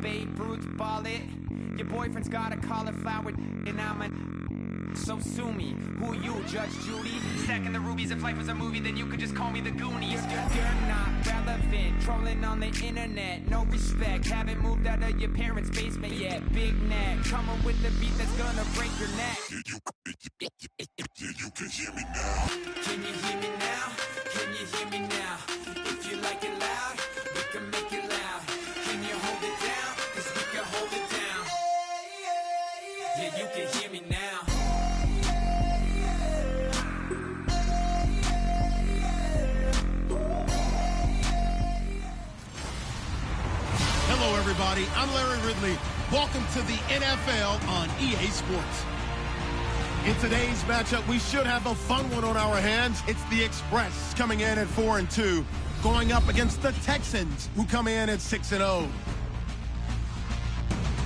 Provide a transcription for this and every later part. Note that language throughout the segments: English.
Babe Ruth ball it. Your boyfriend's got a cauliflower and I'm a... So sue me. Who you, Judge Judy? Stacking the rubies. If life was a movie, then you could just call me the Goonies. You're not relevant. Trolling on the internet. No respect. Haven't moved out of your parents' basement yet. Big neck. Coming with the beat that's gonna break your neck. You can hear me now. Can you hear me now? Can you hear me now? If you like it loud, we can make it loud. Can you hold it down? Cause we can hold it down. Yeah, you can hear me now. Hello, everybody. I'm Larry Ridley. Welcome to the NFL on EA Sports. In today's matchup, we should have a fun one on our hands. It's the Express coming in at 4-2, going up against the Texans, who come in at 6-0.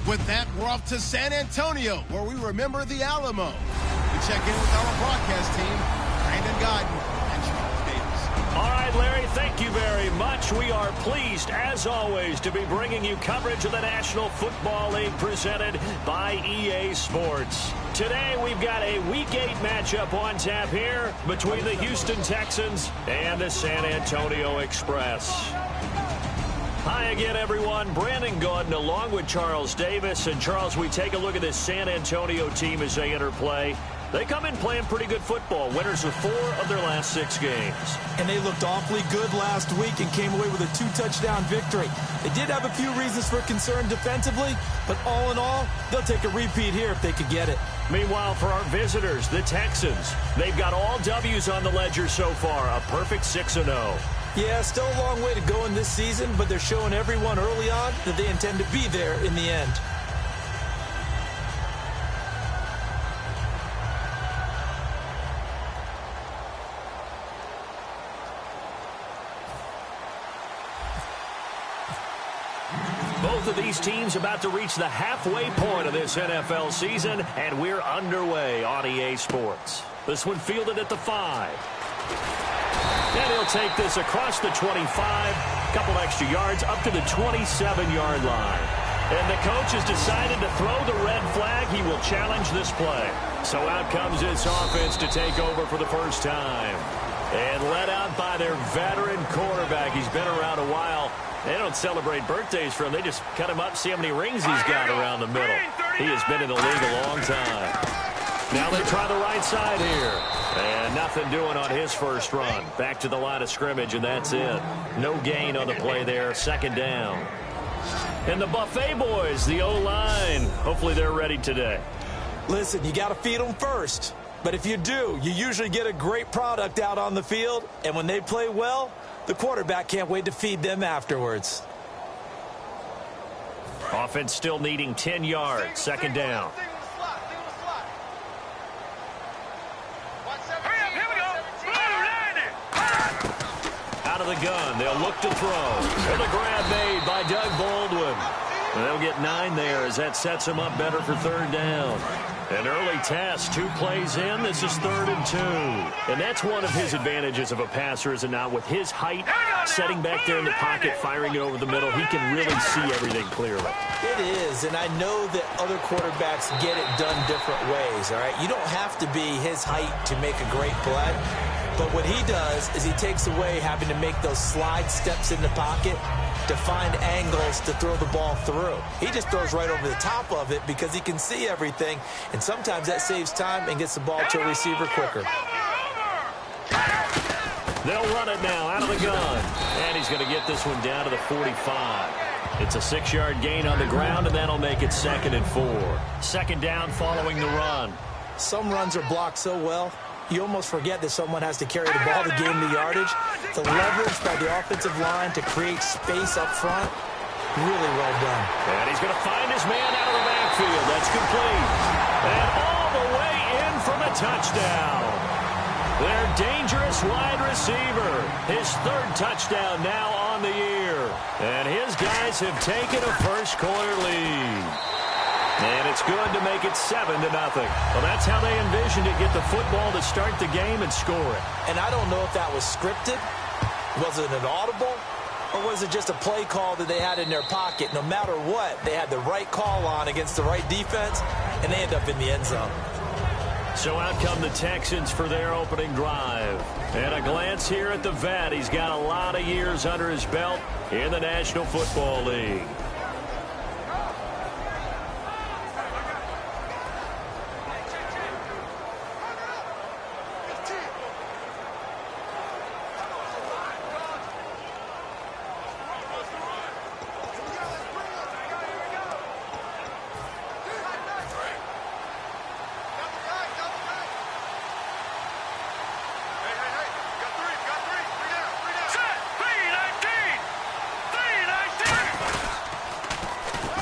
With that, we're off to San Antonio, where we remember the Alamo. We check in with our broadcast team, Brandon Guyton and Charles Davis. All right, Larry, thank you very much. We are pleased, as always, to be bringing you coverage of the National Football League presented by EA Sports. Today, we've got a Week 8 matchup on tap here between the Houston Texans and the San Antonio Express. Hi again, everyone. Brandon Guyton along with Charles Davis. And, Charles, we take a look at this San Antonio team as they enter play. They come in playing pretty good football, winners of 4 of their last 6 games. And they looked awfully good last week and came away with a 2-touchdown victory. They did have a few reasons for concern defensively, but all in all, they'll take a repeat here if they could get it. Meanwhile, for our visitors, the Texans, they've got all W's on the ledger so far, a perfect 6-0. Yeah, still a long way to go in this season, but they're showing everyone early on that they intend to be there in the end. Both of these teams about to reach the halfway point of this NFL season, and we're underway on EA Sports. This one fielded at the 5. And he'll take this across the 25, couple extra yards up to the 27-yard line. And the coach has decided to throw the red flag. He will challenge this play. So out comes this offense to take over for the first time. And led out by their veteran quarterback. He's been around a while. They don't celebrate birthdays for him. They just cut him up, see how many rings he's got around the middle. He has been in the league a long time. Now they try the right side here. And nothing doing on his first run. Back to the line of scrimmage, and that's it. No gain on the play there. Second down. And the Buffet boys, the O-line, hopefully they're ready today. Listen, you got to feed them first. But if you do, you usually get a great product out on the field. And when they play well, the quarterback can't wait to feed them afterwards. Offense still needing 10 yards. Second down. Out of the gun. They'll look to throw. And the grab made by Doug Baldwin. And they'll get 9 there as that sets them up better for third down. An early test, 2 plays in. This is 3rd and 2. And that's one of his advantages of a passer, is it not? With his height, setting back there in the pocket, firing it over the middle, he can really see everything clearly. It is, and I know that other quarterbacks get it done different ways, all right? You don't have to be his height to make a great play. But what he does is he takes away having to make those slide steps in the pocket to find angles to throw the ball through. He just throws right over the top of it because he can see everything, and sometimes that saves time and gets the ball to a receiver quicker. They'll run it now out of the gun, and he's going to get this one down to the 45. It's a 6-yard gain on the ground, and that'll make it 2nd and 4. Second down following the run. Some runs are blocked so well, you almost forget that someone has to carry the ball to gain the yardage. The leverage by the offensive line to create space up front, really well done. And he's going to find his man out of the backfield. That's complete. And all the way in for the touchdown. Their dangerous wide receiver. His 3rd touchdown now on the year. And his guys have taken a first-quarter lead. And it's good to make it 7-0. Well, that's how they envisioned it. Get the football to start the game and score it. And I don't know if that was scripted. Was it an audible? Or was it just a play call that they had in their pocket? No matter what, they had the right call on against the right defense, and they end up in the end zone. So out come the Texans for their opening drive. And a glance here at the vet. He's got a lot of years under his belt in the National Football League.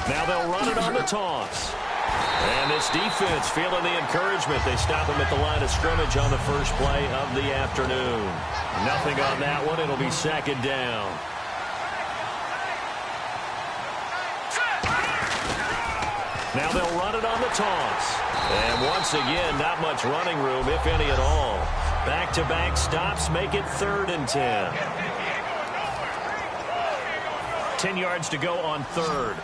Now they'll run it on the toss. And this defense feeling the encouragement. They stop him at the line of scrimmage on the first play of the afternoon. Nothing on that one. It'll be second down. Now they'll run it on the toss. And once again, not much running room, if any at all. Back-to-back stops make it 3rd and 10. 10 yards to go on 3rd.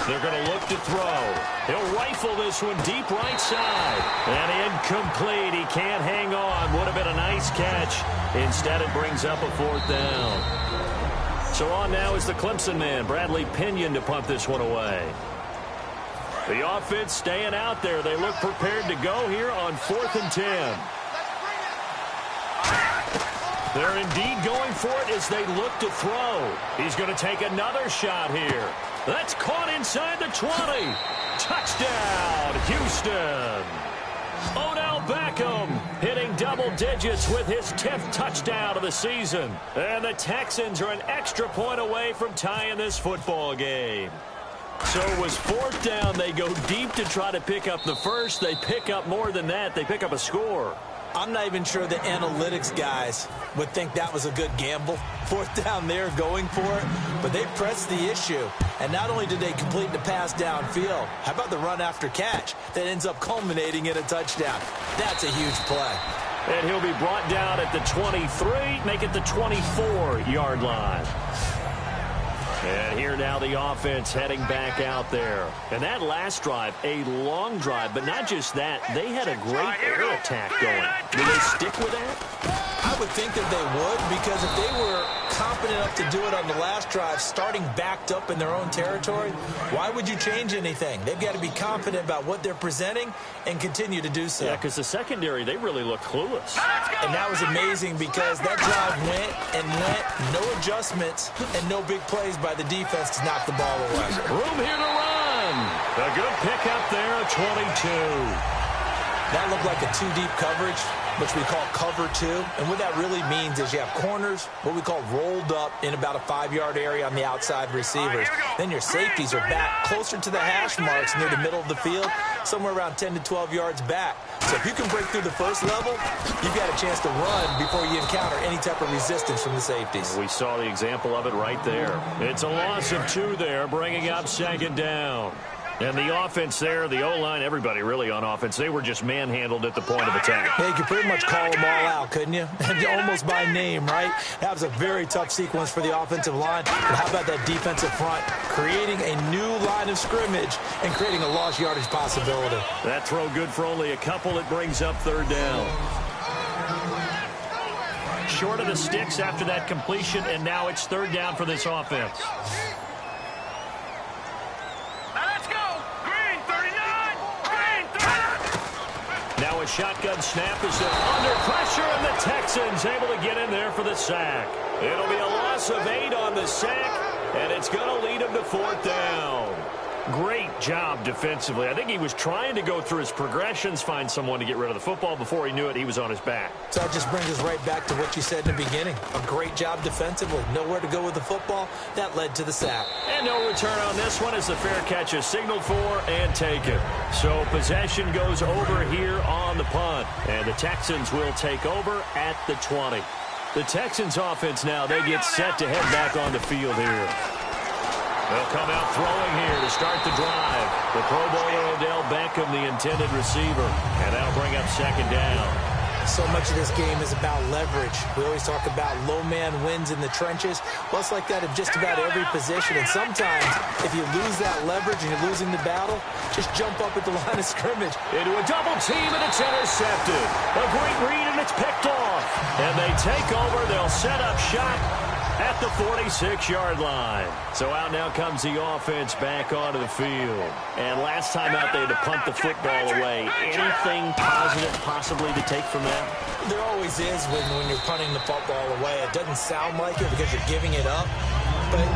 They're going to look to throw. He'll rifle this one deep right side. And incomplete. He can't hang on. Would have been a nice catch. Instead, it brings up a 4th down. So on now is the Clemson man, Bradley Pinion, to punt this one away. The offense staying out there. They look prepared to go here on 4th and 10. They're indeed going for it as they look to throw. He's going to take another shot here. That's caught inside the 20. Touchdown, Houston. Odell Beckham hitting double digits with his 10th touchdown of the season. And the Texans are an extra point away from tying this football game. So it was 4th down. They go deep to try to pick up the first. They pick up more than that. They pick up a score. I'm not even sure the analytics guys would think that was a good gamble. 4th down there going for it, but they pressed the issue. And not only did they complete the pass downfield, how about the run after catch that ends up culminating in a touchdown? That's a huge play. And he'll be brought down at the 23, make it the 24-yard line. And here now the offense heading back out there. And that last drive, a long drive, but not just that. They had a great air attack going. Will they stick with that? I would think that they would, because if they were competent enough to do it on the last drive, starting backed up in their own territory, why would you change anything? They've got to be confident about what they're presenting and continue to do so. Yeah, because the secondary, they really look clueless. And that was amazing because that drive went and went, no adjustments and no big plays by the defense to knock the ball away. Room here to run. A good pickup there, a 22. That looked like a 2-deep coverage, which we call cover 2. And what that really means is you have corners, what we call rolled up in about a 5-yard area on the outside receivers. Then your safeties are back closer to the hash marks near the middle of the field, somewhere around 10 to 12 yards back. So if you can break through the first level, you've got a chance to run before you encounter any type of resistance from the safeties. We saw the example of it right there. It's a loss of 2 there, bringing up 2nd down. And the offense there, the O-line, everybody really on offense, they were just manhandled at the point of attack. Yeah, you could pretty much call them all out, couldn't you? Almost by name, right? That was a very tough sequence for the offensive line. But how about that defensive front? Creating a new line of scrimmage and creating a lost yardage possibility. That throw good for only a couple. It brings up 3rd down. Short of the sticks after that completion, and now it's 3rd down for this offense. Now a shotgun snap is under pressure, and the Texans able to get in there for the sack. It'll be a loss of 8 on the sack, and it's going to lead them to 4th down. Great job defensively. I think he was trying to go through his progressions, find someone to get rid of the football. Before he knew it, he was on his back. So that just brings us right back to what you said in the beginning. A great job defensively. Nowhere to go with the football. That led to the sack. And no return on this one as the fair catch is signaled for and taken. So possession goes over here on the punt. And the Texans will take over at the 20. The Texans offense now, they get set to head back on the field here. They'll come out throwing here to start the drive. The Pro Bowler Odell Beckham, the intended receiver. And that'll bring up second down. So much of this game is about leverage. We always talk about low man wins in the trenches. Well, it's like that in just about every position. And sometimes, if you lose that leverage and you're losing the battle, just jump up at the line of scrimmage. Into a double team, and it's intercepted. A great read, and it's picked off. And they take over. They'll set up shop at the 46-yard line. So out now comes the offense back onto the field. And last time out, they had to punt the football away. Anything positive possibly to take from that? There always is when you're punting the football away. It doesn't sound like it because you're giving it up, but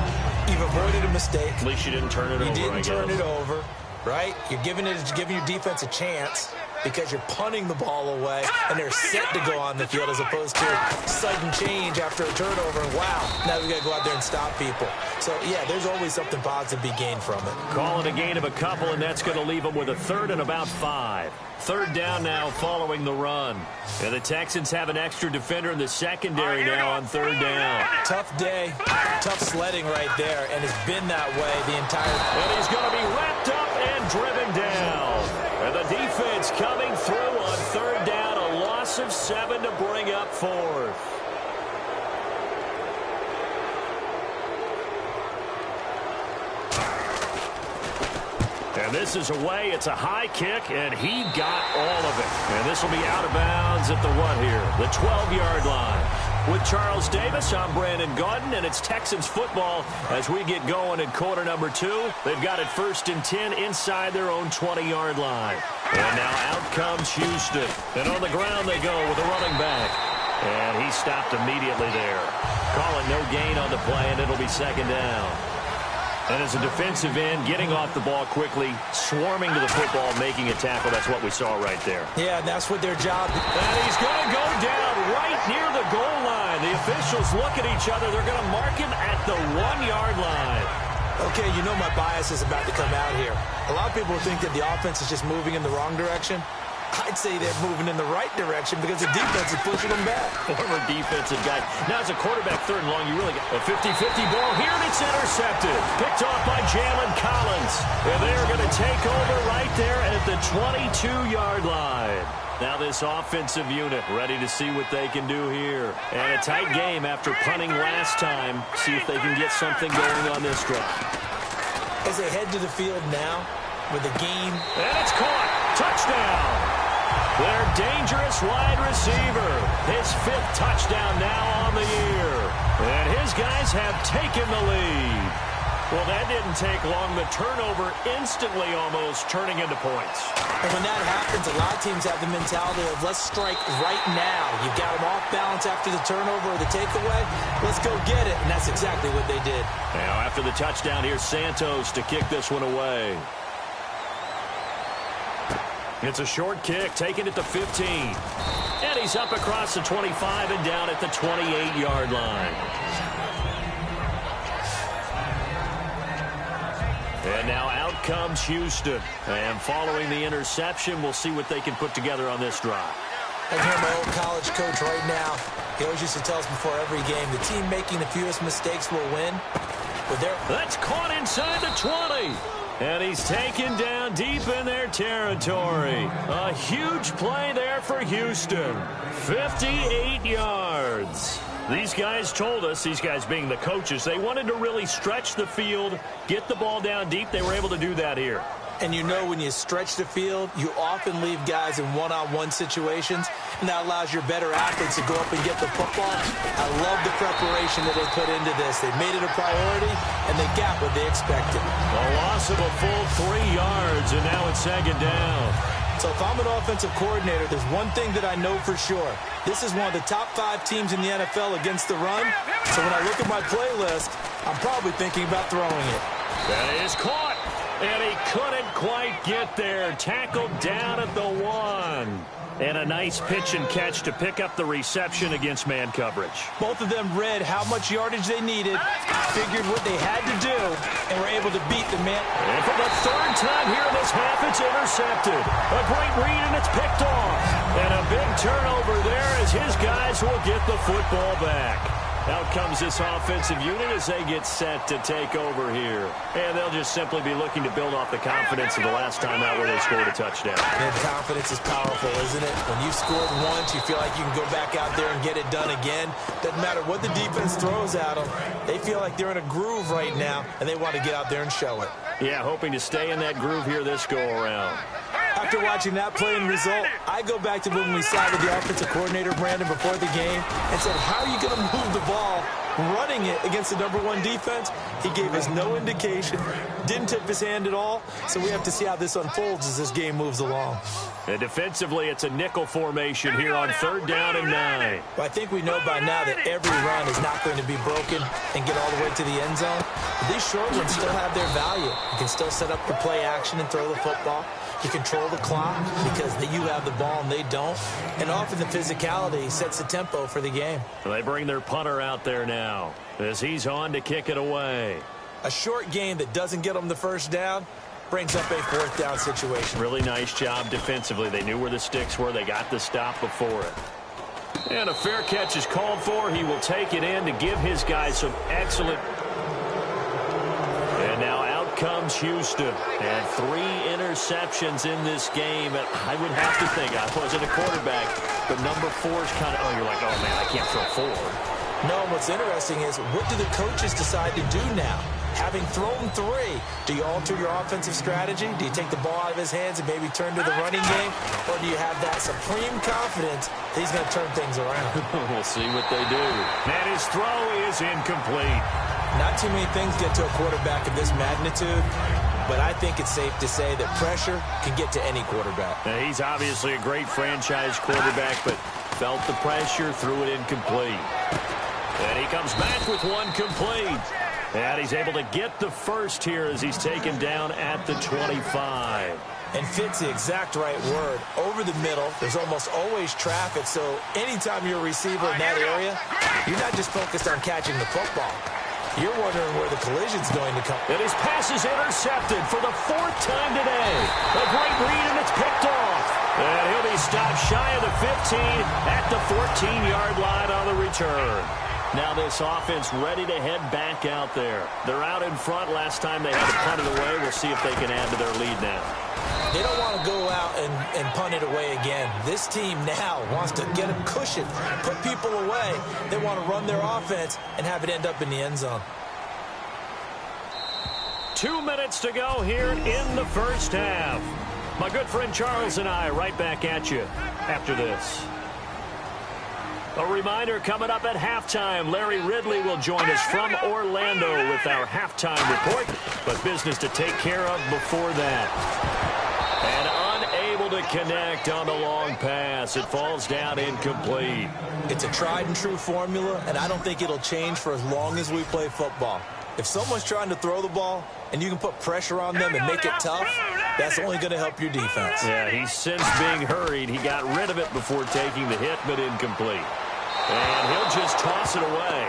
you've avoided a mistake. At least you didn't turn it over, You didn't turn it over, right? You're giving your defense a chance because you're punting the ball away, and they're set to go on the field as opposed to sudden change after a turnover. And wow, now we got to go out there and stop people. So, yeah, there's always something positive to be gained from it. Call it a gain of a couple, and that's going to leave them with a third and about 5. Third down now following the run. And the Texans have an extra defender in the secondary now on third down. Tough day, tough sledding right there, and it's been that way the entire time. And he's going to be wrapped up and driven down. And the defense coming through on third down, a loss of 7 to bring up fourth. And this is away. It's a high kick, and he got all of it. And this will be out of bounds at the what here? The 12-yard line. With Charles Davis, I'm Brandon Gaudin, and it's Texans football as we get going in quarter number 2. They've got it 1st and 10 inside their own 20-yard line. And now out comes Houston. And on the ground they go with a running back. And he stopped immediately there. Calling no gain on the play, and it'll be second down. And as a defensive end, getting off the ball quickly, swarming to the football, making a tackle. That's what we saw right there. Yeah, that's what their job is. And he's going to go down right near the goal line. The officials look at each other. They're going to mark him at the 1-yard line. Okay, you know my bias is about to come out here. A lot of people think that the offense is just moving in the wrong direction. I'd say they're moving in the right direction because the defense is pushing them back. Former defensive guy. Now as a quarterback, third and long, you really got a 50-50 ball here, and it's intercepted. Picked off by Jalen Collins. And they're going to take over right there at the 22-yard line. Now this offensive unit ready to see what they can do here. And a tight game after punting last time. See if they can get something going on this drive. As they head to the field now with the game. And it's caught. Touchdown. Their dangerous wide receiver. His 5th touchdown now on the year. And his guys have taken the lead. Well, that didn't take long. The turnover instantly almost turning into points. And when that happens, a lot of teams have the mentality of let's strike right now. You've got them off balance after the turnover or the takeaway. Let's go get it. And that's exactly what they did. Now after the touchdown, here's Santos to kick this one away. It's a short kick, taken at the 15. And he's up across the 25 and down at the 28-yard line. And now out comes Houston. And following the interception, we'll see what they can put together on this drive. I hear my old college coach right now. He always used to tell us before every game, the team making the fewest mistakes will win. But that's caught inside the 20. And he's taken down deep in their territory. A huge play there for Houston. 58 yards. These guys told us, these guys being the coaches, they wanted to really stretch the field, get the ball down deep. They were able to do that here. And you know when you stretch the field, you often leave guys in one-on-one situations, and that allows your better athletes to go up and get the football. I love the preparation that they put into this. They made it a priority, and they got what they expected. A loss of a full 3 yards, and now it's second down. So if I'm an offensive coordinator, there's one thing that I know for sure. This is one of the top 5 teams in the NFL against the run. So when I look at my playlist, I'm probably thinking about throwing it. That is caught. And he couldn't quite get there. Tackled down at the 1. And a nice pitch and catch to pick up the reception against man coverage. Both of them read how much yardage they needed, figured what they had to do, and were able to beat the man. And for the 3rd time here in this half, it's intercepted. A great read, and it's picked off. And a big turnover there as his guys will get the football back. Out comes this offensive unit as they get set to take over here. And they'll just simply be looking to build off the confidence of the last time out where they scored a touchdown. And confidence is powerful, isn't it? When you've scored once, you feel like you can go back out there and get it done again. Doesn't matter what the defense throws at them. They feel like they're in a groove right now, and they want to get out there and show it. Yeah, hoping to stay in that groove here this go-around. After watching that play and result, I go back to when we sat with the offensive coordinator, Brandon, before the game and said, how are you going to move the ball running it against the #1 defense? He gave us no indication, didn't tip his hand at all, so we have to see how this unfolds as this game moves along. And defensively, it's a nickel formation here on 3rd down and 9. Well, I think we know by now that every run is not going to be broken and get all the way to the end zone. But these short ones still have their value. You can still set up the play action and throw the football. You control the clock because you have the ball and they don't. And often the physicality sets the tempo for the game. They bring their punter out there now as he's on to kick it away. A short game that doesn't get them the first down brings up a 4th down situation. Really nice job defensively. They knew where the sticks were. They got the stop before it. And a fair catch is called for. He will take it in to give his guys some excellent. And now out comes Houston. And 3 interceptions in this game. And I would have to think, I wasn't a quarterback, but number 4 is kind of, oh, you're like, oh, man, I can't throw 4. No, what's interesting is what do the coaches decide to do now? Having thrown 3, do you alter your offensive strategy? Do you take the ball out of his hands and maybe turn to the running game? Or do you have that supreme confidence that he's going to turn things around? We'll see what they do. And his throw is incomplete. Not too many things get to a quarterback of this magnitude, but I think it's safe to say that pressure can get to any quarterback. Now, he's obviously a great franchise quarterback, but felt the pressure, threw it incomplete. And he comes back with one complete. And he's able to get the first here as he's taken down at the 25. And fit's the exact right word. Over the middle, there's almost always traffic, so anytime you're a receiver in that area, you're not just focused on catching the football. You're wondering where the collision's going to come. And his pass is intercepted for the 4th time today. A great read, and it's picked off. And he'll be stopped shy of the 15 at the 14-yard line on the return. Now this offense ready to head back out there. They're out in front. Last time they had to punt it away. We'll see if they can add to their lead now. They don't want to go out and punt it away again. This team now wants to get a cushion, put people away. They want to run their offense and have it end up in the end zone. 2 minutes to go here in the first half. My good friend Charles and I right back at you after this. A reminder, coming up at halftime, Larry Ridley will join us from Orlando with our halftime report, but business to take care of before that. And unable to connect on the long pass. It falls down incomplete. It's a tried-and-true formula, and I don't think it'll change for as long as we play football. If someone's trying to throw the ball and you can put pressure on them and make it tough, that's only going to help your defense. Yeah, he's since being hurried. He got rid of it before taking the hit, but incomplete. And he'll just toss it away.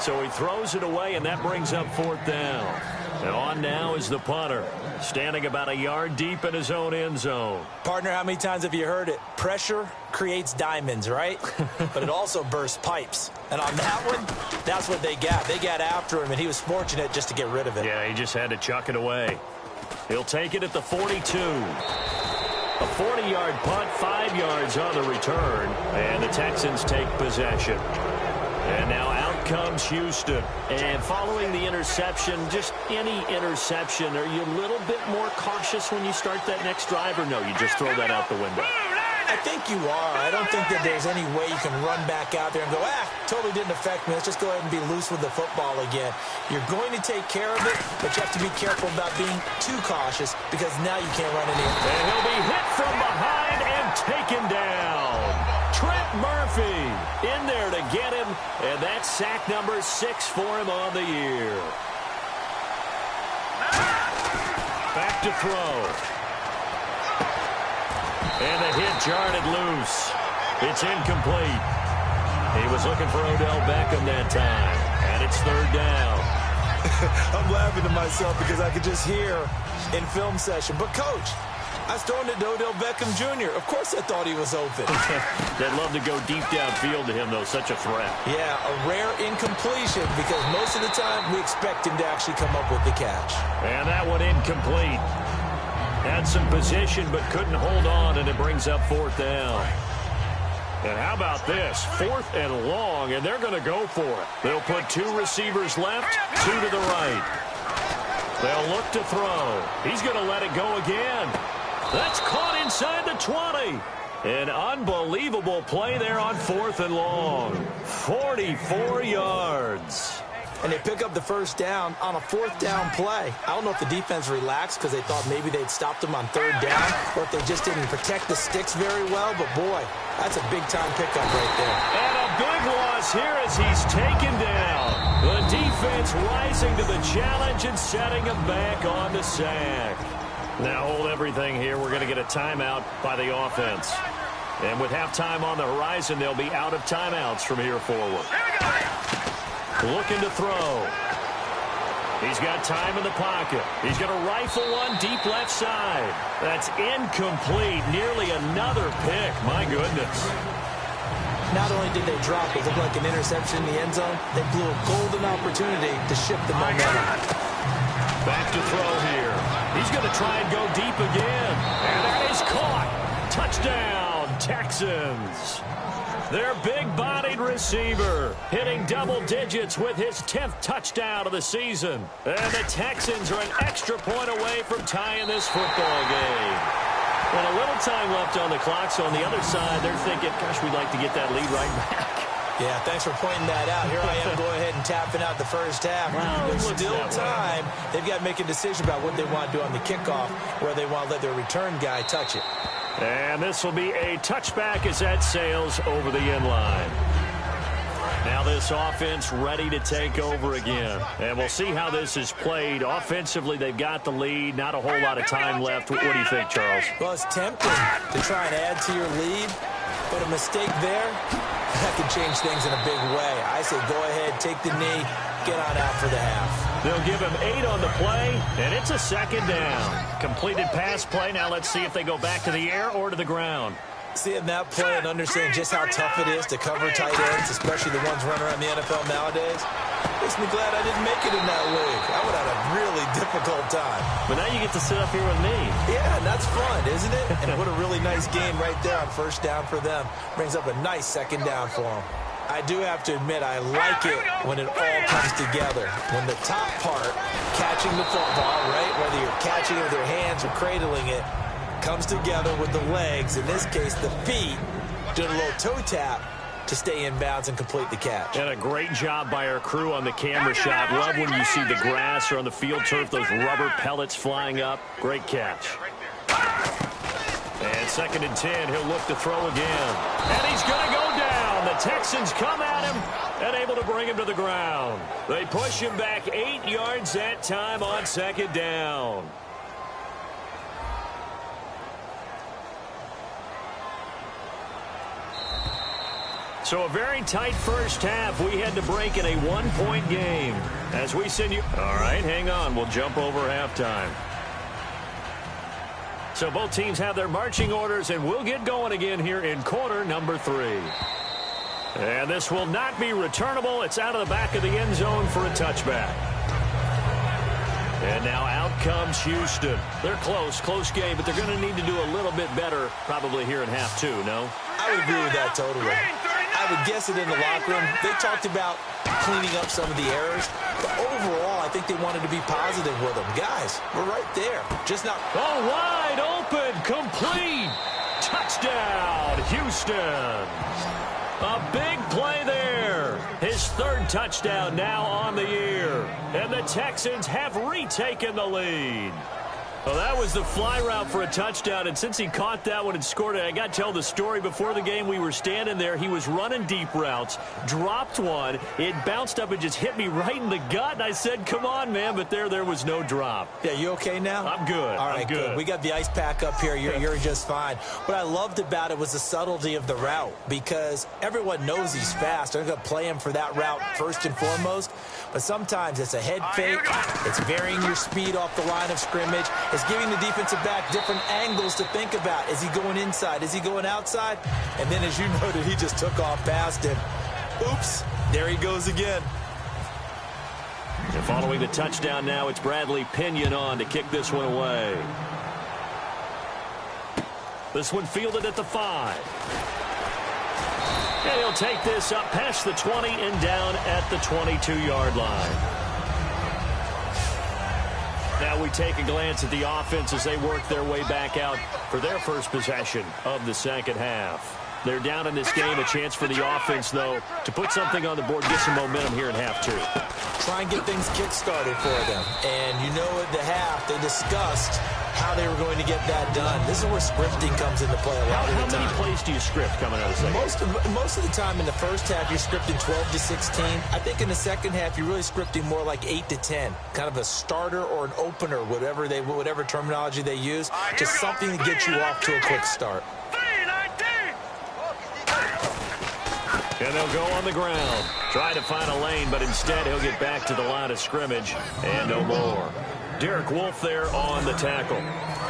So he throws it away, and that brings up 4th down. And on now is the punter, standing about a yard deep in his own end zone. Partner, how many times have you heard it? Pressure creates diamonds, right? But it also bursts pipes. And on that one, that's what they got. They got after him, and he was fortunate just to get rid of it. Yeah, he just had to chuck it away. He'll take it at the 42. A 40-yard punt, 5 yards on the return, and the Texans take possession. And now out comes Houston. And following the interception, just any interception, are you a little bit more cautious when you start that next drive, or no, you just throw that out the window? I think you are. I don't think that there's any way you can run back out there and go, totally didn't affect me. Let's just go ahead and be loose with the football again. You're going to take care of it, but you have to be careful about being too cautious because now you can't run any. And he'll be hit from behind and taken down. Trent Murphy in there to get him, and that's sack number 6 for him on the year. Back to throw. And the hit jarred it loose. It's incomplete. He was looking for Odell Beckham that time. And it's 3rd down. I'm laughing to myself because I could just hear in film session. But, Coach, I was throwing it to Odell Beckham Jr. Of course I thought he was open. They'd love to go deep downfield to him, though. Such a threat. Yeah, a rare incompletion because most of the time we expect him to actually come up with the catch. And that one incomplete. Had some position but couldn't hold on, and it brings up 4th down. And how about this? 4th and long, and they're going to go for it. They'll put 2 receivers left, 2 to the right. They'll look to throw. He's going to let it go again. That's caught inside the 20. An unbelievable play there on 4th and long. 44 yards. And they pick up the first down on a 4th down play. I don't know if the defense relaxed because they thought maybe they'd stopped them on 3rd down or if they just didn't protect the sticks very well. But, boy, that's a big-time pickup right there. And a big loss here as he's taken down. The defense rising to the challenge and setting him back on the sack. Now hold everything here. We're going to get a timeout by the offense. And with halftime on the horizon, they'll be out of timeouts from here forward. Looking to throw. He's got time in the pocket. He's going to rifle one deep left side. That's incomplete. Nearly another pick. My goodness. Not only did they drop what looked like an interception in the end zone, they blew a golden opportunity to shift the momentum. Back to throw here. He's going to try and go deep again. And that is caught. Touchdown, Texans. Their big-bodied receiver hitting double digits with his 10th touchdown of the season. And the Texans are an extra point away from tying this football game. And a little time left on the clock, so on the other side, they're thinking, gosh, we'd like to get that lead right back. Yeah, thanks for pointing that out. Here I am going ahead and tapping out the first half. Well, There's still time. They've got to make a decision about what they want to do on the kickoff, where they want to let their return guy touch it. And this will be a touchback as that sails over the end line. Now this offense ready to take over again. And we'll see how this is played. Offensively, they've got the lead. Not a whole lot of time left. What do you think, Charles? Well, it's tempting to try and add to your lead, but a mistake there, that can change things in a big way. I say go ahead, take the knee, get on out for the half. They'll give him 8 on the play, and it's a 2nd down. Completed pass play. Now let's see if they go back to the air or to the ground. Seeing that play and understanding just how tough it is to cover tight ends, especially the ones running around the NFL nowadays, makes me glad I didn't make it in that league. I would have had a really difficult time. But now you get to sit up here with me. Yeah, and that's fun, isn't it? And what a really nice game right there on first down for them. Brings up a nice 2nd down for them. I do have to admit, I like it when it all comes together. When the top part, catching the football, right, whether you're catching it with your hands or cradling it, comes together with the legs, in this case the feet, doing a little toe tap to stay in bounds and complete the catch. And a great job by our crew on the camera shot. Love when you see the grass or on the field turf, those rubber pellets flying up. Great catch. And 2nd and 10, he'll look to throw again. And he's going to go down. The Texans come at him and able to bring him to the ground. They push him back 8 yards that time on 2nd down. So a very tight first half. We had to break in a 1-point game. As we send you... All right, hang on. We'll jump over halftime. So both teams have their marching orders, and we'll get going again here in quarter number 3. And this will not be returnable. It's out of the back of the end zone for a touchback. And now out comes Houston. They're close game, but they're going to need to do a little bit better probably here in half 2, no? I would agree with that totally. I would guess it in the locker room. They talked about cleaning up some of the errors, but overall, I think they wanted to be positive with them. Guys, we're right there. Just not... Oh, wide open, complete. Touchdown, Houston. A big play there. His 3rd touchdown now on the year. And the Texans have retaken the lead. Well, that was the fly route for a touchdown, and since he caught that one and scored it, I got to tell the story. Before the game, we were standing there. He was running deep routes, dropped one. It bounced up and just hit me right in the gut, and I said, come on, man, but there was no drop. Yeah, you okay now? I'm good. All right, I'm good. We got the ice pack up here. You're just fine. What I loved about it was the subtlety of the route, because everyone knows he's fast. They're going to play him for that route first and foremost. But sometimes it's a head fake. It's varying your speed off the line of scrimmage. It's giving the defensive back different angles to think about. Is he going inside? Is he going outside? And then, as you noted, he just took off past him. Oops, there he goes again. And following the touchdown now, it's Bradley Pinion on to kick this one away. This one fielded at the 5. And he'll take this up past the 20 and down at the 22-yard line. Now we take a glance at the offense as they work their way back out for their first possession of the second half. They're down in this game. A chance for the offense, though, to put something on the board, get some momentum here in half 2. Try and get things kick-started for them. And you know at the half, they discussed how they were going to get that done. This is where scripting comes into play a lot of the time. How many plays do you script coming out of the second? Most of the time in the first half, you're scripting 12 to 16. I think in the second half, you're really scripting more like 8 to 10. Kind of a starter or an opener, whatever terminology they use. Just something to get you off to a quick start. And they'll go on the ground. Try to find a lane, but instead he'll get back to the line of scrimmage and no more. Derek Wolfe there on the tackle.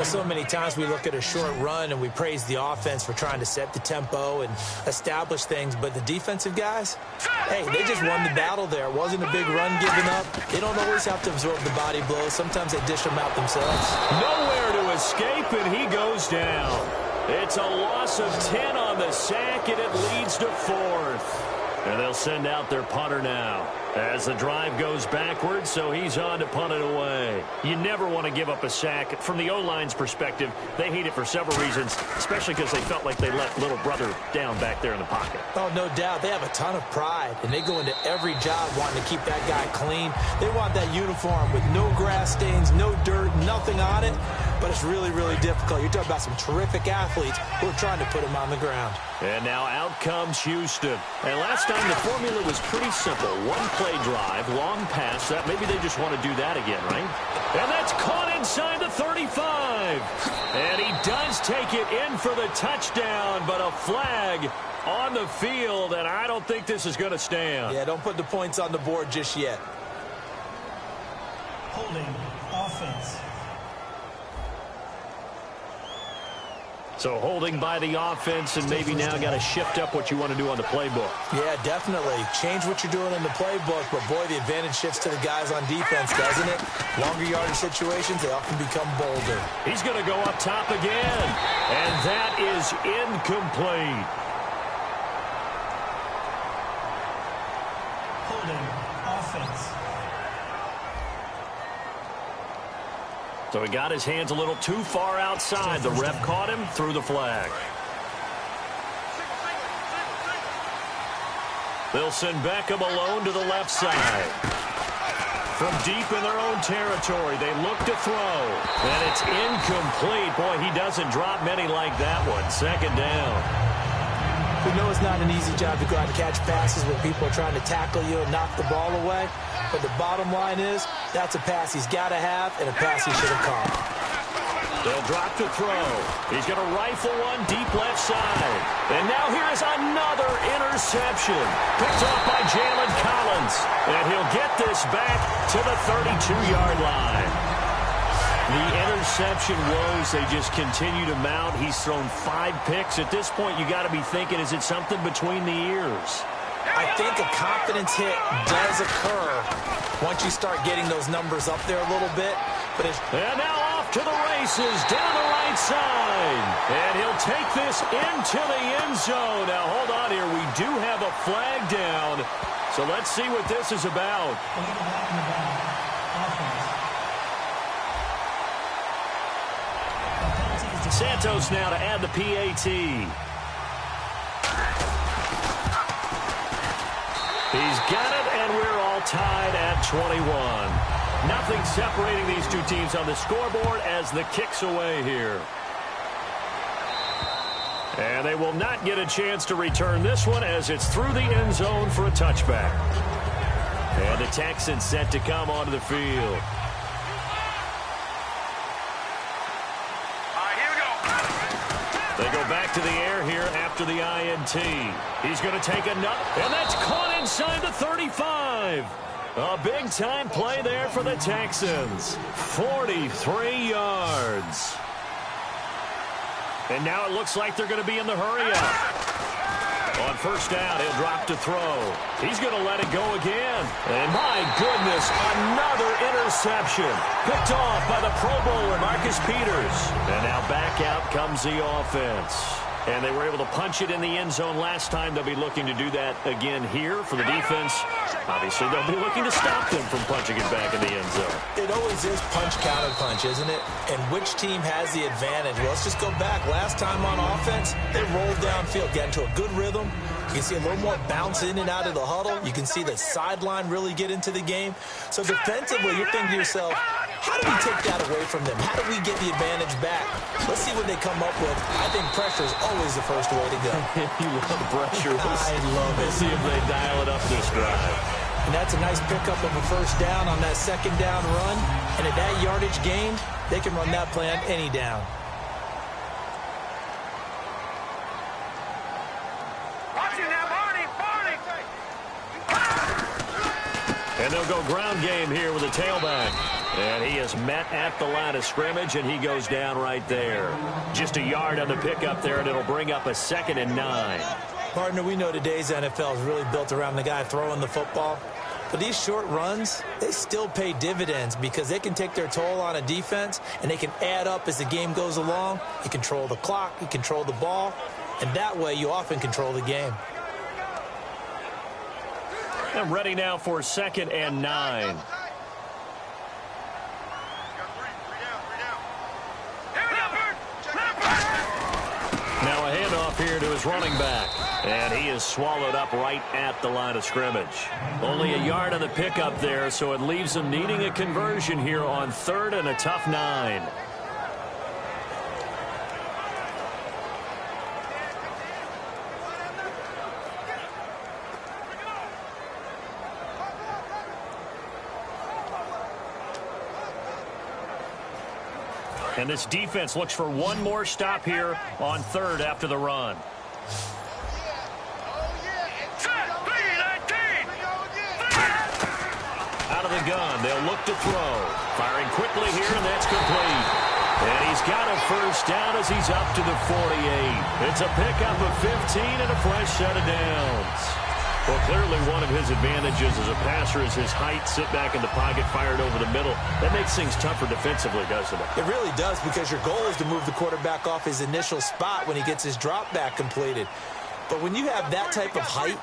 So many times we look at a short run and we praise the offense for trying to set the tempo and establish things, but the defensive guys, hey, they just won the battle there. It wasn't a big run given up. They don't always have to absorb the body blows. Sometimes they dish them out themselves. Nowhere to escape, and he goes down. It's a loss of 10 on the sack, and it leads to 4th. And they'll send out their punter now as the drive goes backwards, so he's on to punt it away. You never want to give up a sack. From the O-line's perspective, they hate it for several reasons, especially because they felt like they let little brother down back there in the pocket. Oh, no doubt. They have a ton of pride, and they go into every job wanting to keep that guy clean. They want that uniform with no grass stains, no dirt, nothing on it, but it's really, really difficult. You're talking about some terrific athletes who are trying to put him on the ground. And now out comes Houston. And last time the formula was pretty simple. One play drive, long pass. That maybe they just want to do that again, right? And that's caught inside the 35. And he does take it in for the touchdown, but a flag on the field, and I don't think this is going to stand. Yeah, don't put the points on the board just yet. Holding offense. So holding by the offense, and maybe now got to shift up what you want to do on the playbook. Yeah, definitely. Change what you're doing in the playbook, but boy, the advantage shifts to the guys on defense, doesn't it? Longer yardage situations, they often become bolder. He's going to go up top again, and that is incomplete. Holding offense. So he got his hands a little too far outside. The ref caught him, threw the flag. They'll send Beckham alone to the left side. From deep in their own territory, they look to throw. And it's incomplete. Boy, he doesn't drop many like that one. Second down. We know it's not an easy job to go out and catch passes when people are trying to tackle you and knock the ball away. But the bottom line is, that's a pass he's got to have and a pass he should have caught. They'll drop to throw. He's going to rifle one deep left side. And now here is another interception. Picked off by Jalen Collins. And he'll get this back to the 32-yard line. The interception woes, they just continue to mount. He's thrown 5 picks. At this point, you got to be thinking, is it something between the ears? I think a confidence hit does occur once you start getting those numbers up there a little bit. But and now off to the races down the right side. And he'll take this into the end zone. Now, hold on here. We do have a flag down. So let's see what this is about. Santos now to add the PAT. He's got it, and we're all tied at 21. Nothing separating these two teams on the scoreboard as the kick's away here. And they will not get a chance to return this one as it's through the end zone for a touchback. And the Texans set to come onto the field. They go back to the air here after the INT. He's going to take a nut, and that's caught inside the 35. A big-time play there for the Texans. 43 yards. And now it looks like they're going to be in the hurry-up. On first down, he'll drop to throw. He's going to let it go again. And my goodness, another interception. Picked off by the Pro Bowler, Marcus Peters. And now back out comes the offense. And they were able to punch it in the end zone last time. They'll be looking to do that again here for the defense. Obviously, they'll be looking to stop them from punching it back in the end zone. It always is punch, counter punch, isn't it? And which team has the advantage? Well, let's just go back. Last time on offense, they rolled downfield, get into a good rhythm. You can see a little more bounce in and out of the huddle. You can see the sideline really get into the game. So defensively, you're thinking to yourself, how do we take that away from them? How do we get the advantage back? Let's see what they come up with. I think pressure is always the first way to go. You love pressure. I love it. Let's see if they dial it up this drive. And that's a nice pickup of a first down on that second down run. And at that yardage gained, they can run that play on any down. And they'll go ground game here with a tailback. And he is met at the line of scrimmage, and he goes down right there. Just a yard on the pickup there, and it'll bring up a 2nd and 9. Partner, we know today's NFL is really built around the guy throwing the football. But these short runs, they still pay dividends because they can take their toll on a defense, and they can add up as the game goes along. You control the clock, you control the ball, and that way you often control the game. I'm ready now for 2nd and 9. Now a handoff here to his running back. And he is swallowed up right at the line of scrimmage. Only a yard on the pickup there, so it leaves him needing a conversion here on 3rd and a tough 9. And this defense looks for one more stop here on 3rd after the run. Out of the gun, they'll look to throw. Firing quickly here, and that's complete. And he's got a first down as he's up to the 48. It's a pickup of 15 and a fresh set of downs. Well, clearly one of his advantages as a passer is his height. Sit back in the pocket, fired over the middle. That makes things tougher defensively, doesn't it? It really does, because your goal is to move the quarterback off his initial spot when he gets his drop back completed. But when you have that type of height,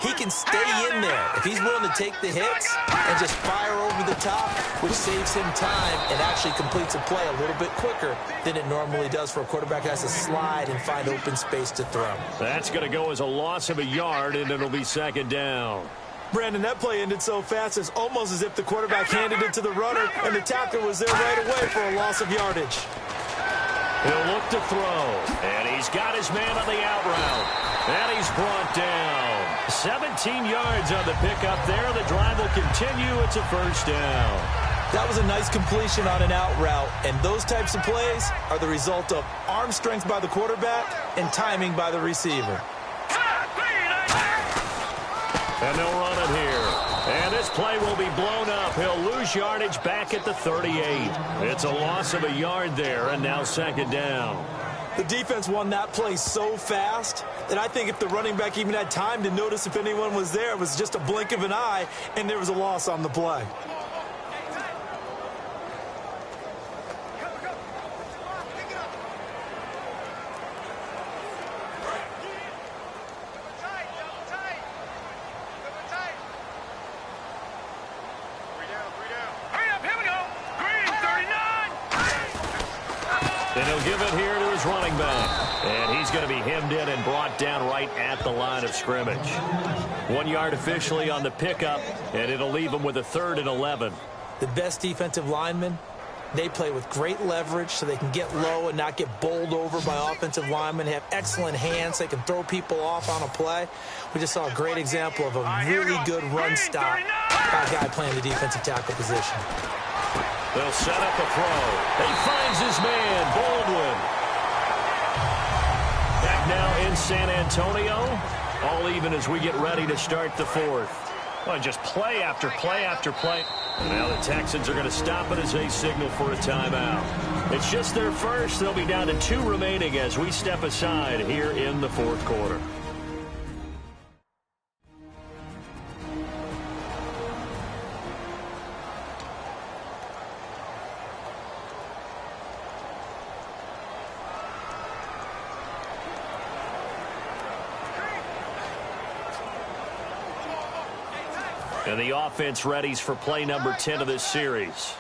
he can stay in there if he's willing to take the hits and just fire over the top, which saves him time and actually completes a play a little bit quicker than it normally does for a quarterback who has to slide and find open space to throw. That's going to go as a loss of a yard, and it'll be 2nd down. Brandon, that play ended so fast, it's almost as if the quarterback handed it to the runner and the tackler was there right away for a loss of yardage. He'll look to throw, and he's got his man on the out route. And he's brought down. 17 yards on the pickup there. The drive will continue. It's a first down. That was a nice completion on an out route, and those types of plays are the result of arm strength by the quarterback and timing by the receiver. And they'll run it here. And this play will be blown up. He'll lose yardage back at the 38. It's a loss of a yard there, and now 2nd down. The defense won that play so fast that I think if the running back even had time to notice if anyone was there, it was just a blink of an eye, and there was a loss on the play. And he'll give it here to his running back. And he's going to be hemmed in and brought down right at the line of scrimmage. 1 yard officially on the pickup, and it'll leave him with a 3rd and 11. The best defensive linemen, they play with great leverage so they can get low and not get bowled over by offensive linemen. They have excellent hands. They can throw people off on a play. We just saw a great example of a really good run stop by a guy playing the defensive tackle position. They'll set up a throw. He finds his man, Baldwin. Back now in San Antonio. All even as we get ready to start the 4th. Well, just play after play after play. And now the Texans are going to stop it as they signal for a timeout. It's just their first. They'll be down to 2 remaining as we step aside here in the fourth quarter. And the offense readies for play number 10 of this series.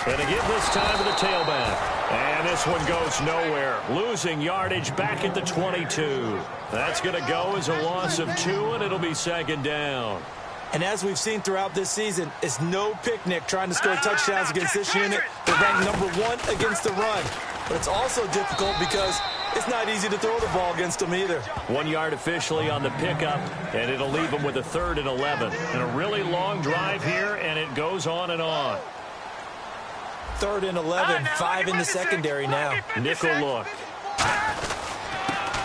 And again this time to the tailback. And this one goes nowhere. Losing yardage back at the 22. That's going to go as a loss of 2, and it'll be second down. And as we've seen throughout this season, it's no picnic trying to score touchdowns against this unit. They're ranked number 1 against the run. But it's also difficult because it's not easy to throw the ball against them either. 1 yard officially on the pickup, and it'll leave them with a 3rd and 11. And a really long drive here, and it goes on and on. 3rd and 11, 5 in the secondary now. Nickel look.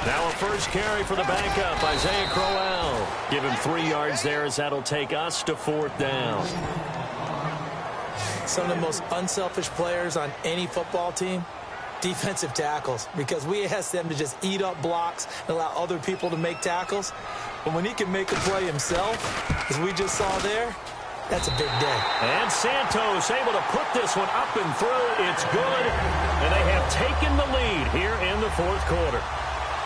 Now a first carry for the backup, Isaiah Crowell. Give him 3 yards there as that'll take us to 4th down. Some of the most unselfish players on any football team, defensive tackles, because we ask them to just eat up blocks and allow other people to make tackles. But when he can make a play himself, as we just saw there, that's a big day. And Santos able to put this one up and through. It's good. And they have taken the lead here in the fourth quarter.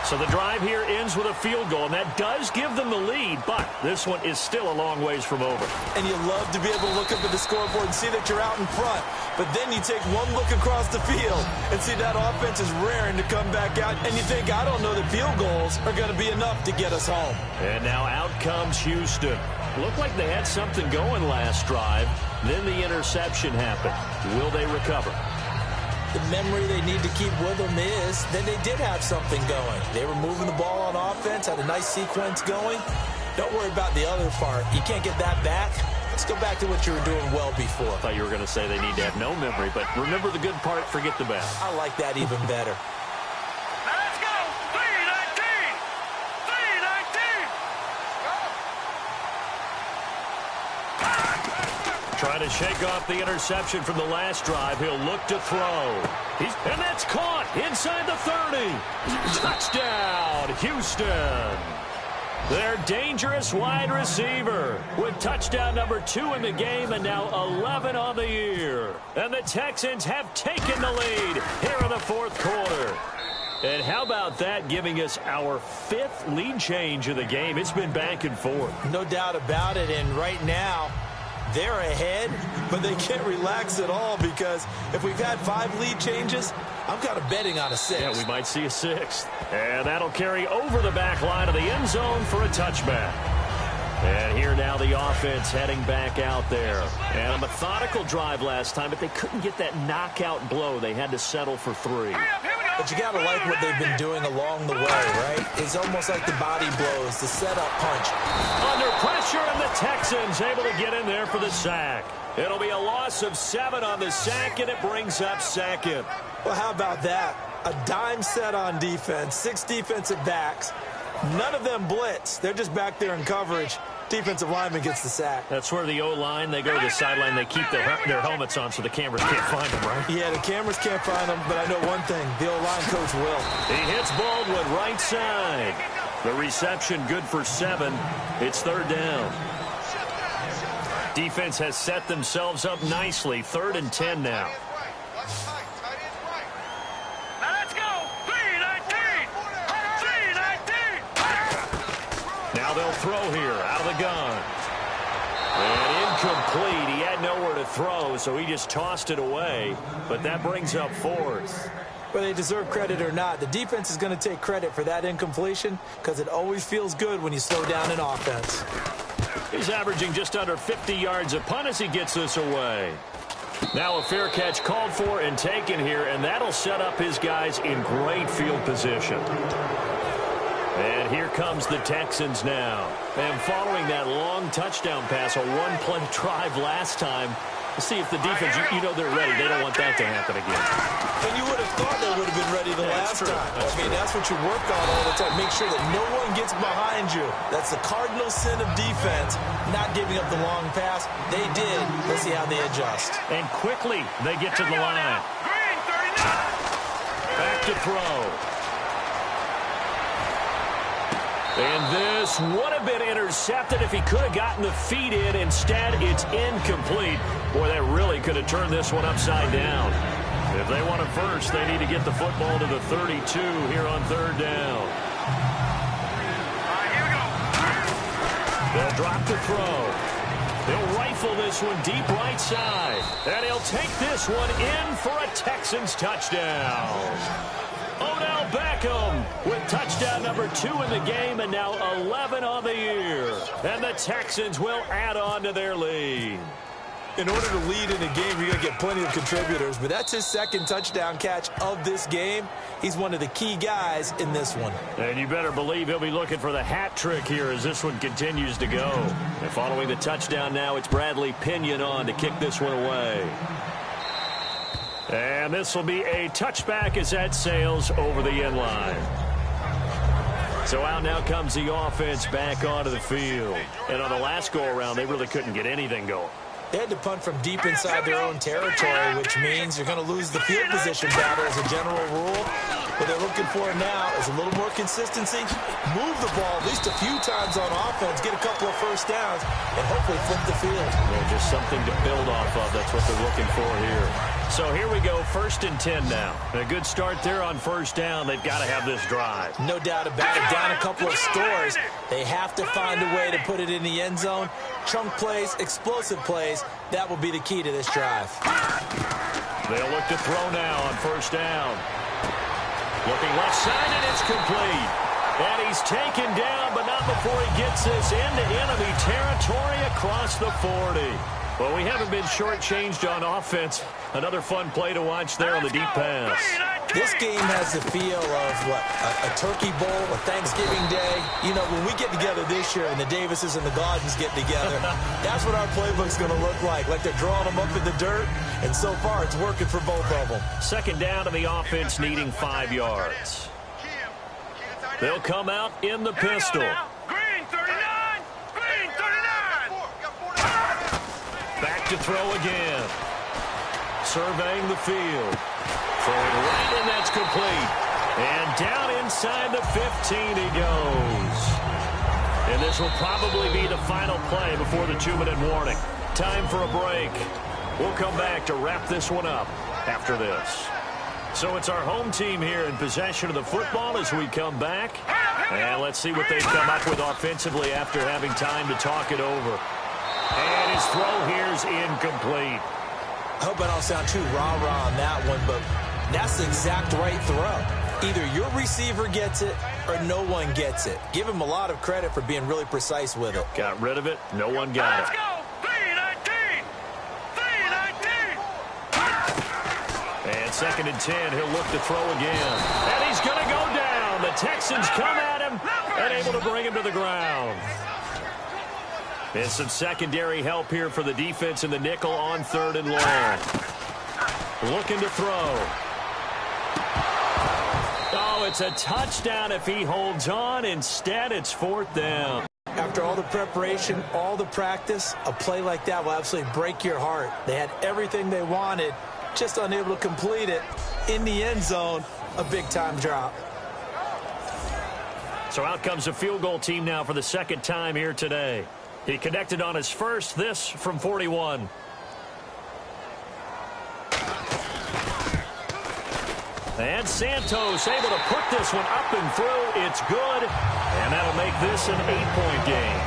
So the drive here ends with a field goal, and that does give them the lead, but this one is still a long ways from over. And you love to be able to look up at the scoreboard and see that you're out in front, but then you take one look across the field and see that offense is raring to come back out, and you think, I don't know that field goals are going to be enough to get us home. And now out comes Houston. Looked like they had something going last drive. Then the interception happened. Will they recover? The memory they need to keep with them is that they did have something going. They were moving the ball on offense, had a nice sequence going. Don't worry about the other part. You can't get that back. Let's go back to what you were doing well before. I thought you were going to say they need to have no memory, but remember the good part, forget the bad. I like that even better. Let's go! 319! 319! Trying to shake off the interception from the last drive. He'll look to throw. And that's caught inside the 30. Touchdown, Houston. Their dangerous wide receiver with touchdown number 2 in the game and now 11 on the year. And the Texans have taken the lead here in the fourth quarter. And how about that, giving us our 5th lead change of the game? It's been back and forth. No doubt about it, and right now, they're ahead, but they can't relax at all because if we've had 5 lead changes, I'm kind of betting on a 6th. Yeah, we might see a 6th. And that'll carry over the back line of the end zone for a touchback. And here now the offense heading back out there. And a methodical drive last time, but they couldn't get that knockout blow. They had to settle for 3. But you got to like what they've been doing along the way, right? It's almost like the body blows, the setup punch. Under pressure, and the Texans able to get in there for the sack. It'll be a loss of 7 on the sack, and it brings up 2nd. Well, how about that? A dime set on defense, 6 defensive backs. None of them blitz. They're just back there in coverage. Defensive lineman gets the sack. That's where the O-line, they go to the sideline, they keep their helmets on so the cameras can't find them, right? Yeah, the cameras can't find them, but I know one thing. The O-line coach will. He hits Baldwin right side. The reception good for 7. It's 3rd down. Defense has set themselves up nicely. 3rd and 10 now. Let's go! 319! 319! Now they'll throw here out of the gun. And incomplete. He had nowhere to throw, so he just tossed it away. But that brings up 4th. Whether they deserve credit or not, the defense is going to take credit for that incompletion because it always feels good when you slow down an offense. He's averaging just under 50 yards a punt as he gets this away. Now a fair catch called for and taken here, and that'll set up his guys in great field position. And here comes the Texans now. And following that long touchdown pass, a one-play drive last time, See if the defense, you know they're ready. They don't want that to happen again. And you would have thought they would have been ready the last time. That's what you work on all the time. Make sure that no one gets behind you. That's the cardinal sin of defense, not giving up the long pass. They did. Let's see how they adjust. And quickly, they get to the line. Back to throw. And this would have been intercepted if he could have gotten the feet in. Instead, it's incomplete. Boy, that really could have turned this one upside down. If they want it first, they need to get the football to the 32 here on third down. Here we go. They'll drop the throw. They'll rifle this one deep right side. And he'll take this one in for a Texans touchdown. Odell Beckham with touchdown number 2 in the game and now 11 on the year. And the Texans will add on to their lead. In order to lead in a game, you're going to get plenty of contributors, but that's his second touchdown catch of this game. He's one of the key guys in this one. And you better believe he'll be looking for the hat trick here as this one continues to go. And following the touchdown now, it's Bradley Pinion on to kick this one away. And this will be a touchback as that sails over the end line. So out now comes the offense back onto the field. And on the last go-around, they really couldn't get anything going. They had to punt from deep inside their own territory, which means you're going to lose the field position battle as a general rule. What they're looking for now is a little more consistency, move the ball at least a few times on offense, get a couple of first downs, and hopefully flip the field. Yeah, just something to build off of. That's what they're looking for here. So here we go, 1st and 10 now. A good start there on first down. They've got to have this drive. No doubt about it. Down a couple of scores. They have to find a way to put it in the end zone. Chunk plays, explosive plays. That will be the key to this drive. They'll look to throw now on first down. Looking left side, and it's complete. And he's taken down, but not before he gets this into enemy territory across the 40. Well, we haven't been shortchanged on offense. Another fun play to watch there on the deep pass. This game has the feel of, what, a turkey bowl, a Thanksgiving day. You know, when we get together this year and the Davises and the Gardens get together, that's what our playbook's going to look like they're drawing them up in the dirt, and so far it's working for both of them. Second down, and the offense needing 5 yards. They'll come out in the pistol. Green 39! Green 39! Back to throw again. Surveying the field. Throwing right in, that's complete. And down inside the 15 he goes. And this will probably be the final play before the 2-minute warning. Time for a break. We'll come back to wrap this one up after this. So it's our home team here in possession of the football as we come back. And let's see what they've come up with offensively after having time to talk it over. And his throw here's incomplete. I hope I don't sound too rah-rah on that one, but that's the exact right throw. Either your receiver gets it or no one gets it. Give him a lot of credit for being really precise with it. Got rid of it. No one got Let's it. go! 319! 319! And 2nd and 10. He'll look to throw again. And he's going to go down. The Texans come at him and able to bring him to the ground. And some secondary help here for the defense in the nickel on 3rd and long. Looking to throw. Oh, it's a touchdown if he holds on. Instead, it's 4th down. After all the preparation, all the practice, a play like that will absolutely break your heart. They had everything they wanted, just unable to complete it. In the end zone, a big-time drop. So out comes the field goal team now for the 2nd time here today. He connected on his first, this from 41. And Santos able to put this one up and through. It's good, and that'll make this an 8-point game.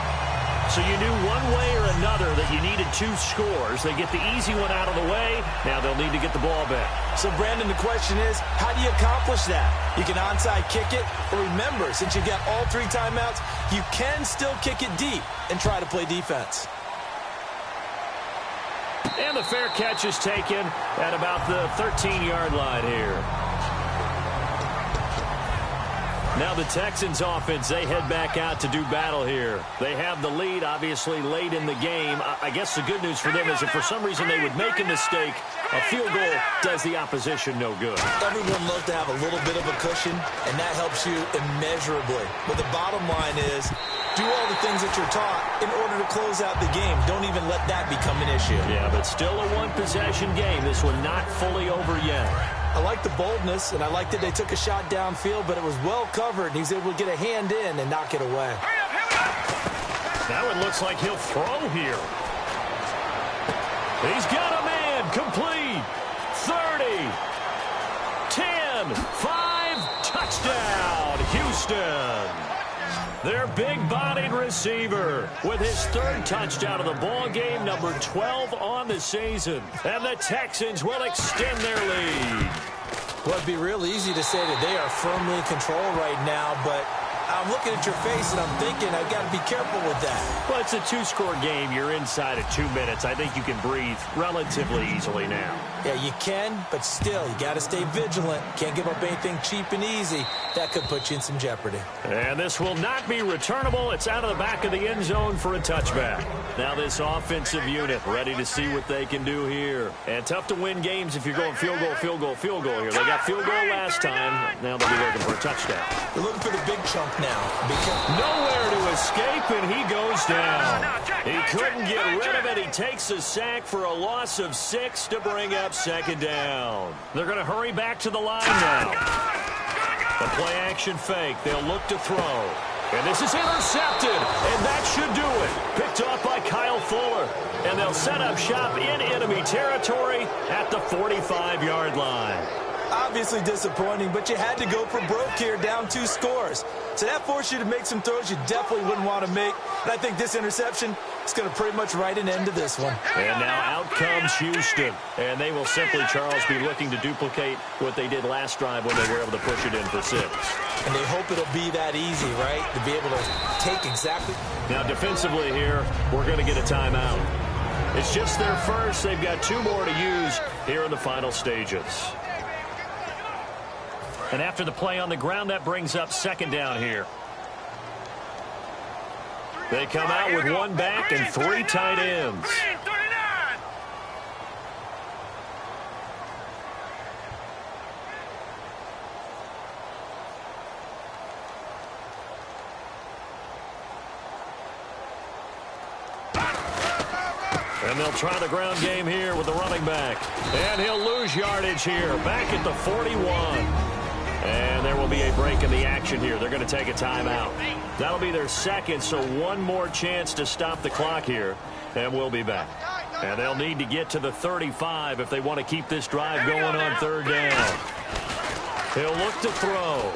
So you knew one way or another that you needed 2 scores. They get the easy one out of the way. Now they'll need to get the ball back. So, Brandon, the question is, how do you accomplish that? You can onside kick it, but remember, since you've got all 3 timeouts, you can still kick it deep and try to play defense. And the fair catch is taken at about the 13-yard line here. Now the Texans offense, they head back out to do battle here. They have the lead, obviously, late in the game. I guess the good news for them is if for some reason they would make a mistake, a field goal does the opposition no good. Everyone loves to have a little bit of a cushion, and that helps you immeasurably. But the bottom line is, do all the things that you're taught in order to close out the game. Don't even let that become an issue. Yeah, but still a one-possession game. This one not fully over yet. I like the boldness, and I like that they took a shot downfield, but it was well covered, and he's able to get a hand in and knock it away. Now it looks like he'll throw here. He's got a man. Complete. 30. 10. 5. Touchdown. Houston. Their big-bodied receiver with his third touchdown of the ball game, number 12 on the season. And the Texans will extend their lead. Well, it'd be real easy to say that they are firmly in control right now, but I'm looking at your face and I'm thinking I've got to be careful with that. Well, it's a two-score game. You're inside of 2 minutes. I think you can breathe relatively easily now. Yeah, you can, but still, you got to stay vigilant. Can't give up anything cheap and easy. That could put you in some jeopardy. And this will not be returnable. It's out of the back of the end zone for a touchback. Now this offensive unit ready to see what they can do here. And tough to win games if you're going field goal, field goal, field goal here. They got field goal last time. Now they'll be looking for a touchdown. They're looking for the big chunk now. Nowhere to escape, and he goes down. He couldn't get rid of it. He takes a sack for a loss of 6 to bring up second down. They're going to hurry back to the line now. The play-action fake. They'll look to throw. And this is intercepted, and that should do it. Picked off by Kyle Fuller. And they'll set up shop in enemy territory at the 45-yard line. Obviously disappointing, but you had to go for broke here, down 2 scores. So that forced you to make some throws you definitely wouldn't want to make. And I think this interception is going to pretty much write an end to this one. And now out comes Houston. And they will simply, Charles, be looking to duplicate what they did last drive when they were able to push it in for 6. And they hope it'll be that easy, right? To be able to take exactly. Now defensively here, we're going to get a timeout. It's just their first. They've got 2 more to use here in the final stages. And after the play on the ground, that brings up second down here. They come out with 1 back and 3 tight ends. And they'll try the ground game here with the running back. And he'll lose yardage here, back at the 41. And there will be a break in the action here. They're going to take a timeout. That'll be their second, so 1 more chance to stop the clock here. And we'll be back. And they'll need to get to the 35 if they want to keep this drive going on third down. He'll look to throw.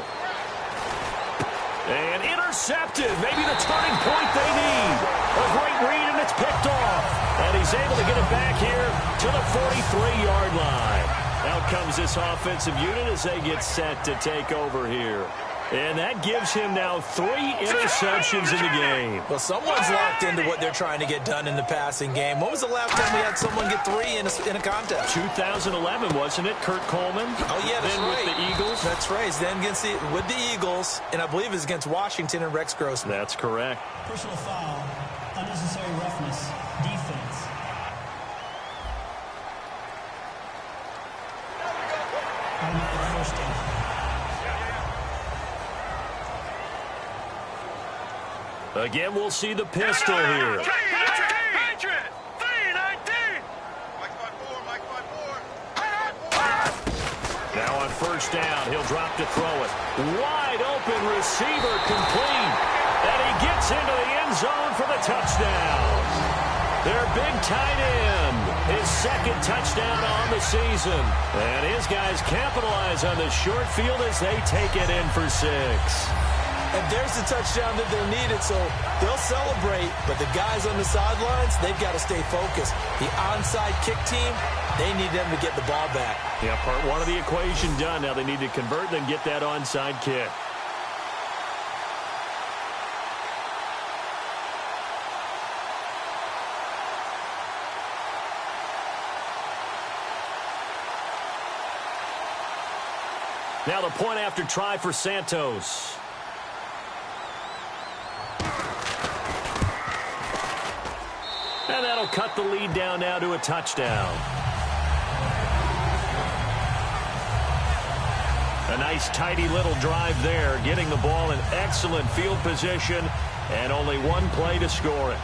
And intercepted. Maybe the turning point they need. A great read, and it's picked off. And he's able to get it back here to the 43-yard line. Out comes this offensive unit as they get set to take over here. And that gives him now 3 interceptions in the game. Well, someone's locked into what they're trying to get done in the passing game. When was the last time we had someone get 3 in a contest? 2011, wasn't it? Kurt Coleman? Oh, yeah, that's then right. With the Eagles? That's right. Then with the Eagles, and I believe it's against Washington and Rex Grossman. That's correct. Personal foul, unnecessary roughness, defense. First down. Again, we'll see the pistol here. Now on first down, he'll drop to throw it. Wide open receiver complete. And he gets into the end zone for the touchdown. Their big tight end, his second touchdown on the season. And his guys capitalize on the short field as they take it in for 6. And there's the touchdown that they're needed, so they'll celebrate. But the guys on the sidelines, they've got to stay focused. The onside kick team, they need them to get the ball back. Yeah, part 1 of the equation done. Now they need to convert and get that onside kick. Now the point after try for Santos. And that'll cut the lead down now to a touchdown. A nice, tidy little drive there, getting the ball in excellent field position, and only one play to score it.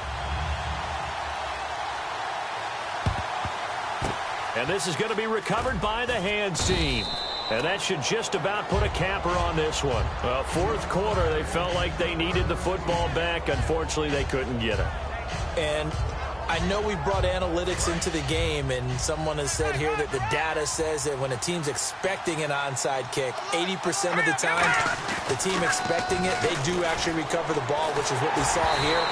And this is going to be recovered by the hands team. And that should just about put a capper on this one. Well, fourth quarter, they felt like they needed the football back. Unfortunately, they couldn't get it. And I know we brought analytics into the game, and someone has said here that the data says that when a team's expecting an onside kick, 80% of the time, the team expecting it, they do actually recover the ball, which is what we saw here.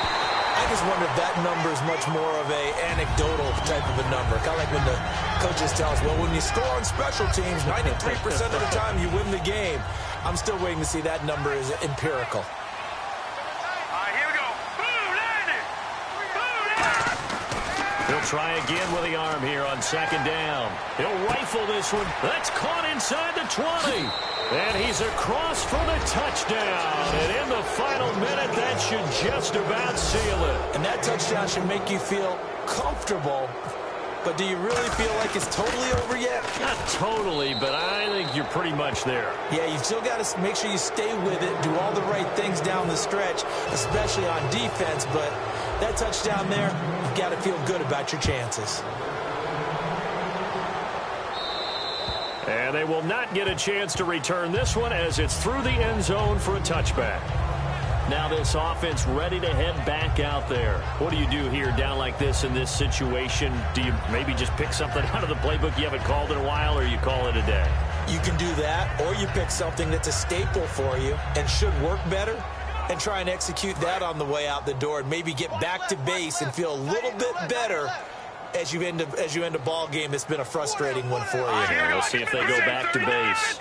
I just wonder if that number is much more of a anecdotal type of a number. Kind of like when the coaches tell us, well, when you score on special teams, 93% of the time you win the game. I'm still waiting to see that number is empirical. He'll try again with the arm here on second down. He'll rifle this one. That's caught inside the 20. And he's across for the touchdown. And in the final minute, that should just about seal it. And that touchdown should make you feel comfortable. But do you really feel like it's totally over yet? Not totally, but I think you're pretty much there. Yeah, you've still got to make sure you stay with it, do all the right things down the stretch, especially on defense. But that touchdown there, you've got to feel good about your chances. And they will not get a chance to return this one as it's through the end zone for a touchback. Now this offense ready to head back out there. What do you do here down like this in this situation? Do you maybe just pick something out of the playbook you haven't called in a while, or you call it a day? You can do that, or you pick something that's a staple for you and should work better and try and execute that on the way out the door and maybe get back to base and feel a little bit better as you end a ball game that's been a frustrating one for you. Yeah, we'll see if they go back to base.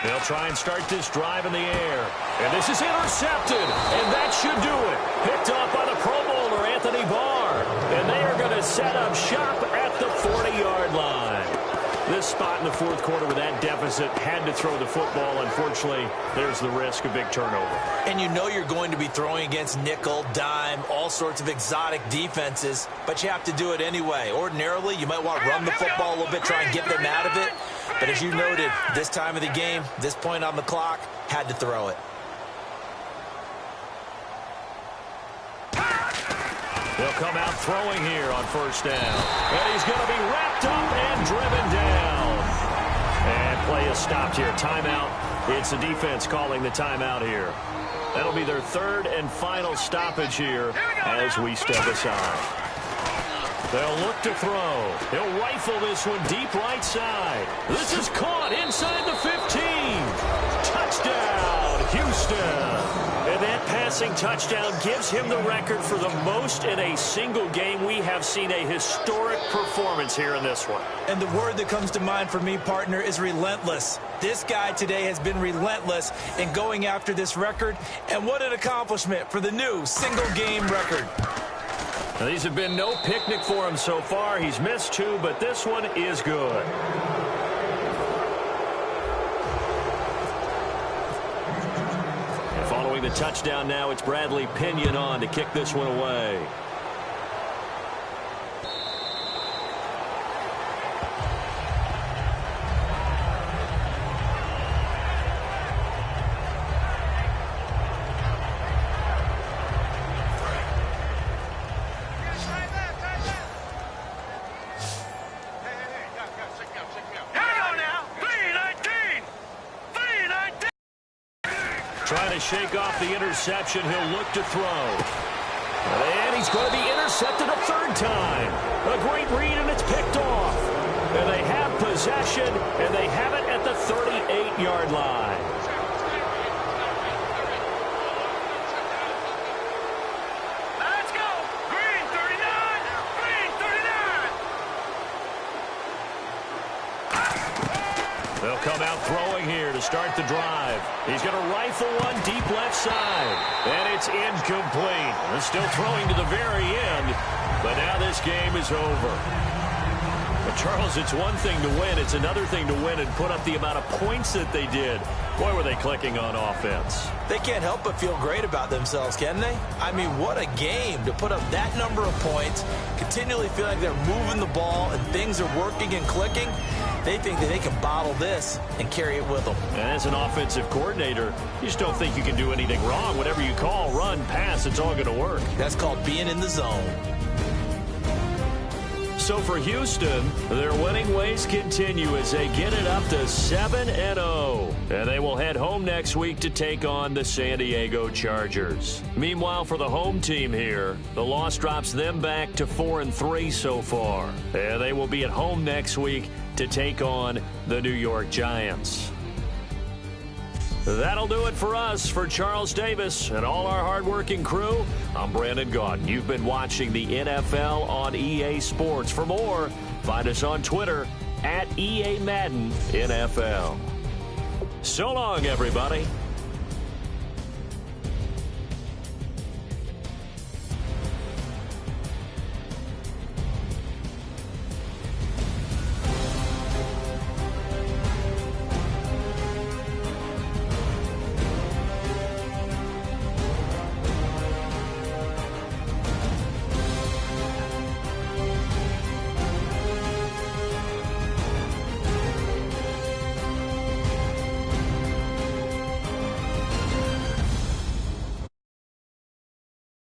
They'll try and start this drive in the air. And this is intercepted. And that should do it. Picked off by the Pro Bowler, Anthony Barr. And they are going to set up shop at the 40-yard line. This spot in the fourth quarter with that deficit, had to throw the football. Unfortunately, there's the risk of big turnover. And you know you're going to be throwing against nickel, dime, all sorts of exotic defenses, but you have to do it anyway. Ordinarily, you might want to run the football a little bit, try and get them out of it. But as you noted, this time of the game, this point on the clock, had to throw it. They'll come out throwing here on first down. And he's going to be wrapped up and driven down. And play is stopped here. Timeout. It's the defense calling the timeout here. That'll be their third and final stoppage here as we step aside. They'll look to throw. He'll rifle this one deep right side. This is caught inside the 15. Touchdown, Houston. And that passing touchdown gives him the record for the most in a single game. We have seen a historic performance here in this one. And the word that comes to mind for me, partner, is relentless. This guy today has been relentless in going after this record. And what an accomplishment for the new single-game record. Now, these have been no picnic for him so far. He's missed two, but this one is good. And following the touchdown now, it's Bradley Pinion on to kick this one away. Trying to shake off the interception. He'll look to throw. And he's going to be intercepted a third time. A great read, and it's picked off. And they have possession, and they have it at the 38-yard line. Let's go! Green 39! Green 39! They'll come out throwing here to start the drive. He's going to rifle one deep left side. And it's incomplete. They're still throwing to the very end. But now this game is over. Charles, it's one thing to win. It's another thing to win and put up the amount of points that they did. Boy, were they clicking on offense. They can't help but feel great about themselves, can they? I mean, what a game to put up that number of points, continually feel like they're moving the ball and things are working and clicking. They think that they can bottle this and carry it with them. And as an offensive coordinator, you just don't think you can do anything wrong. Whatever you call, run, pass, it's all going to work. That's called being in the zone. So for Houston, their winning ways continue as they get it up to 7-0. And they will head home next week to take on the San Diego Chargers. Meanwhile, for the home team here, the loss drops them back to 4-3 so far. And they will be at home next week to take on the New York Giants. That'll do it for us. For Charles Davis and all our hardworking crew, I'm Brandon Gaudin. You've been watching the NFL on EA Sports. For more, find us on Twitter @EA Madden NFL. So long, everybody.